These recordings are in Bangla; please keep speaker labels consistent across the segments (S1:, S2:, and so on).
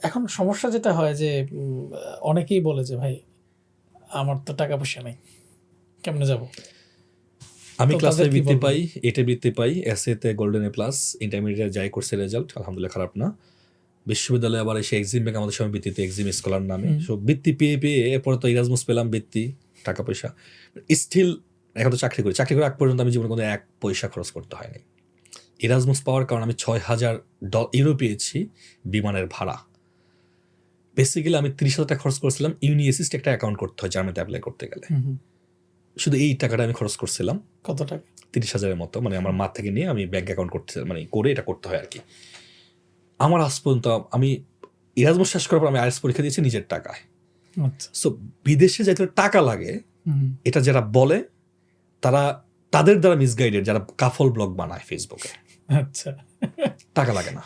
S1: এখন সমস্যা যেটা হয় যে অনেকেই বলে যে ভাই আমার তো টাকা পয়সা নেই, কেমনে যাব?
S2: আমি
S1: তো
S2: ক্লাস
S1: তাদের
S2: 5
S1: কি
S2: বৃত্তি
S1: বলবেন?
S2: পাই, এটে বৃত্তি পাই, এসএতে গোল্ডেন এ প্লাস, ইন্টারমিডিয়েট যাই করছে রেজাল্ট আলহামদুলিল্লাহ খারাপ না। বিশ্ববিদ্যালয়ে আবার এসে এক্সিম ব্যাংক আমাদের সময় বৃত্তিতে এক্সিম স্কলার নামে, সো বৃত্তি পেয়ে পেয়ে এরপরে তো ইরাজমুস পেলাম, বৃত্তি, টাকা পয়সা স্টিল। এখন তো চাকরি করে আগ পর্যন্ত আমি জীবনে কোনো এক পয়সা খরচ করতে হয়নি। ইরাজমুস পাওয়ার কারণে আমি 6,000 ইউরো পেয়েছি বিমানের ভাড়া। বেসিক্যালি আমি 30,000 টাকা খরচ করেছিলাম, ইউনিএসিস্ট একটা অ্যাকাউন্ট করতে হয় জার্মানিতে অ্যাপ্লাই করতে গেলে। শুধু এই টাকাটা আমি খরচ করছিলাম,
S1: কত টাকা?
S2: 30,000-এর মতো, মানে আমার মা থেকে নিয়ে আমি ব্যাংক অ্যাকাউন্ট করতে, মানে করে এটা করতে হয় আর কি। আমার আজ পর্যন্ত আমি ইরাজমুস শেষ করার পর আমি আইএলটিএস পরীক্ষা দিয়েছি নিজের টাকায়।
S1: আচ্ছা।
S2: সো বিদেশে যাইতে টাকা লাগে, এটা যারা বলে তারা তাদের দ্বারা মিসগাইডেড, যারা কাফল ব্লগ বানায় ফেসবুকে।
S1: আচ্ছা,
S2: টাকা লাগে না,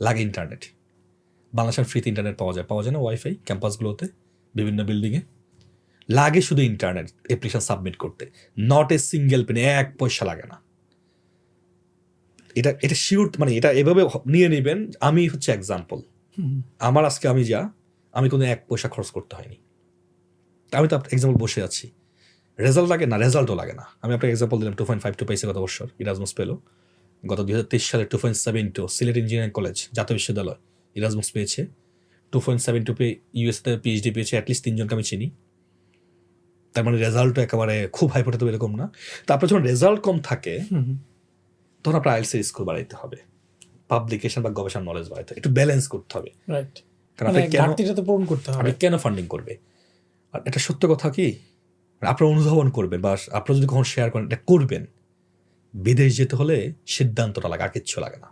S2: লাগে ইন্টারনেট। বাংলাদেশের ফ্রিতে ইন্টারনেট পাওয়া যায় না ওয়াইফাই ক্যাম্পাসগুলোতে, বিভিন্ন বিল্ডিংয়ে। লাগে শুধু ইন্টারনেট অ্যাপ্লিকেশন সাবমিট করতে, নট এ সিঙ্গেল পেনি, এক পয়সা লাগে না। এটা শিওর, মানে এটা এভাবে নিয়ে নেবেন। আমি হচ্ছে এক্সাম্পল, আমার আজকে আমি কোনো এক পয়সা খরচ করতে হয়নি। আমি তো এক্সাম্পল বসে আছি। রেজাল্ট লাগে না, রেজাল্টও লাগে না। আমি আপনাকে এক্সাম্পল দিলাম, 2.52 পাইছে গত বছর ইরাজমুস পেলো। গত 2023 সালে 2.72 সিলেট ইঞ্জিনিয়ারিং কলেজ জাতীয় বিশ্ববিদ্যালয় ইরাজমুস পেয়েছে। 2.72 পেয়ে ইউএসতে পিএইচডি পেয়েছে অ্যাটলিস্ট 3 জনকে আমি চিনি। তার মানে রেজাল্টও একেবারে খুব হাই পড়ে তো এরকম না। তারপর যখন রেজাল্ট কম থাকে তখন আপনার আইএলটিএস স্কোর বাড়াইতে হবে, পাবলিকেশন বা গবেষণা নলেজ বাড়াইতে হবে, একটু ব্যালেন্স করতে হবে।
S1: রাইট,
S2: কারণ
S1: মানে
S2: আপনি
S1: ঘাটতিটা তো পূরণ করতে হবে।
S2: আপনি কেন ফান্ডিং করবে? আর এটা সত্য কথা কি, আপনার অনুধাবন করবেন বা আপনারা যদি কখন শেয়ার করেন এটা করবেন। বিদেশ যেতে হলে সিদ্ধান্তটা লাগে, আর কিচ্ছু লাগে না।